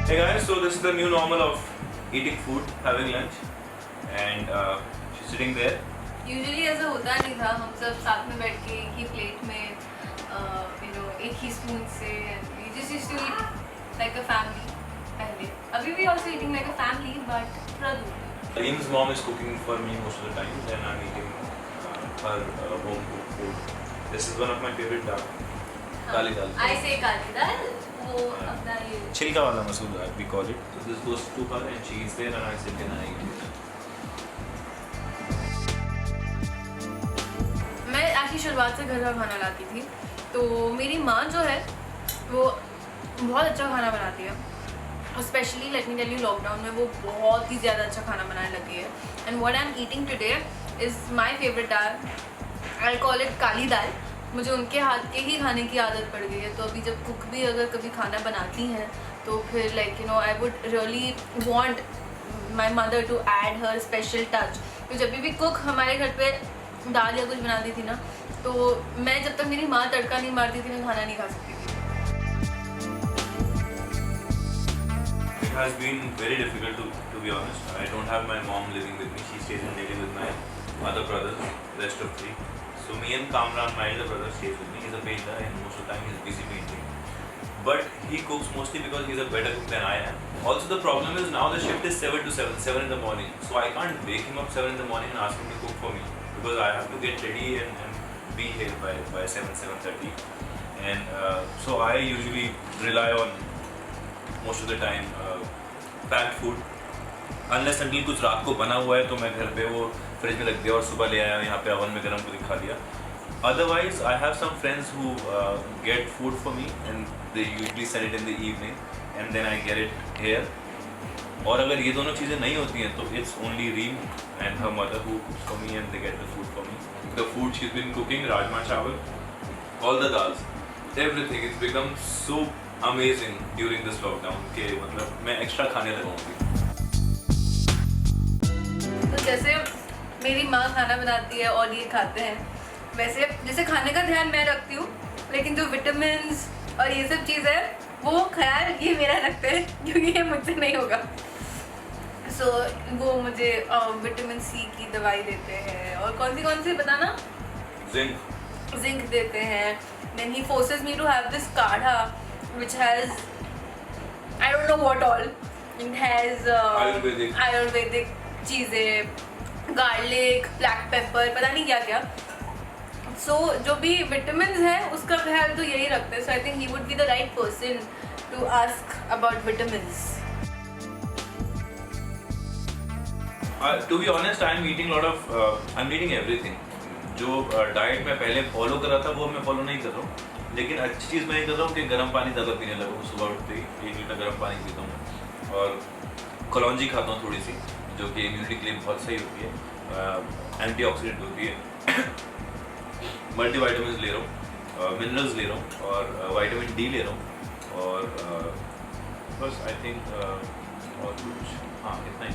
Hey guys, so this is the new normal of eating food, having lunch, and she's sitting there. Usually ऐसा होता नहीं था, हम सब साथ में बैठ के एक ही प्लेट में एक ही स्पून से we just used to eat like a family पहले. अभी भी also eating like a family but थोड़ा दूर. Reem's mom is cooking for me most of the time, and I'm eating her home cooked food. This is one of my favorite dal. Kali dal. I say काली दाल, वो अपना ये Chilka wala masoor dal, we call it. So this goes to her, and she is there, and I sit and I eat it. मैं actually शुरुआत से घर का खाना लाती थी, तो मेरी माँ जो है वो बहुत अच्छा खाना बनाती है. Specially let me tell you, lockdown में वो बहुत ही ज़्यादा अच्छा खाना बनाने लगी है. And what I am eating today is my favourite dal. I call it kali dal. मुझे उनके हाथ के ही खाने की आदत पड़ गई है, तो अभी जब कुक भी अगर कभी खाना बनाती हैं तो फिर like I would really want my mother to add her special touch. तो जब भी कुक हमारे घर पे दाल या कुछ बनाती थी ना, तो मैं जब तक मेरी माँ तड़का नहीं मारती थी मैं खाना नहीं खा सकती थी. It has been very difficult to be honest. I don't have my mom living with me. She stays in Delhi with my other brothers, rest of three. So me and Kamran, my elder brother, stays with me. He's a painter and most of the time he's busy painting. But he cooks mostly because he's a better cook than I am. Also the problem is now the shift is 7 to 7 in the morning. So I can't wake him up 7 in the morning and ask him to cook for me, because I have to get ready and be here by 7:30. And so I usually rely on most of the time packed food. Unless until कुछ रात को बना हुआ है तो मैं घर पे वो फ्रिज में रख दिया और सुबह ले आया यहाँ पे ओवन में गर्म करके खा लिया. Otherwise I have some friends who get food for me and they usually send it in the evening and then I get it here. और अगर ये दोनों चीज़ें नहीं होती हैं तो it's only Reem and her mother who cooks for me and they get the food for me. The food she's been cooking, rajma chawal, all the dals, everything. It's become so amazing during this lockdown कि मतलब मैं extra खाने लगाऊंगी. तो जैसे मेरी माँ खाना बनाती है और ये खाते हैं, वैसे जैसे खाने का ध्यान मैं रखती हूँ, लेकिन जो विटामिन्स और ये सब चीज़ है वो ख्याल ये मेरा रखते हैं, क्योंकि ये मुझसे नहीं होगा. सो वो मुझे विटामिन सी की दवाई देते हैं और कौन सी बताना, जिंक देते हैं. Then he forces me to have this kadha which has I don't know what all. It has Ayurvedic चीज़ें, गार्लिक, ब्लैक पेपर, पता नहीं क्या क्या. सो जो भी विटामिन है उसका ख्याल तो यही रखते हैं. So I think he would be the right person to ask about vitamins. To be honest, I'm eating I'm eating everything. जो डाइट मैं पहले फॉलो कर रहा था वो मैं फॉलो नहीं कर रहा हूँ, लेकिन अच्छी चीज़ मैं ये कर रहा हूँ कि गर्म पानी ज़्यादा पीने लगा हूँ. सुबह उठते ही 1 लीटर गर्म पानी पीता हूँ और कलौंजी खाता हूँ थोड़ी सी, जो कि इम्यूनिटी के लिए बहुत सही होती है, एंटीऑक्सीडेंट होती है. मल्टीविटामिन ले रहा हूँ, मिनरल्स ले रहा हूँ और विटामिन डी ले रहा हूँ और बस आई थिंक और कुछ, हाँ इतना ही.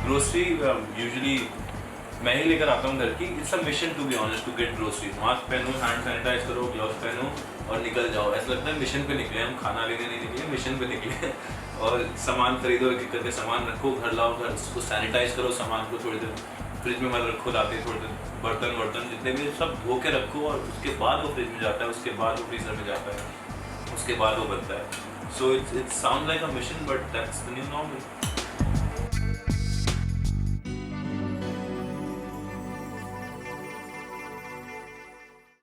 ग्रोसरी यूजुअली मैं ही लेकर आता हूँ घर की. It's a mission to be honest to get grocery. Mask पहनो, हैंड सैनिटाइज करो, ग्लव्स पहनो और निकल जाओ. ऐसा लगता है मिशन पे निकले हम, खाना लेने नहीं निकले, मिशन पे निकले. और सामान खरीदो, एक एक करके सामान रखो, घर लाओ, घर उसको सैनिटाइज करो, सामान को थोड़ी देर फ्रिज में मत रखो, लाते थोड़ी देर बर्तन जितने भी सब धो के रखो और उसके बाद वो फ्रिज में जाता है, उसके बाद वो फ्रीजर में जाता है, उसके बाद वो बनता है. So it's sound like a mission but that's the new normal.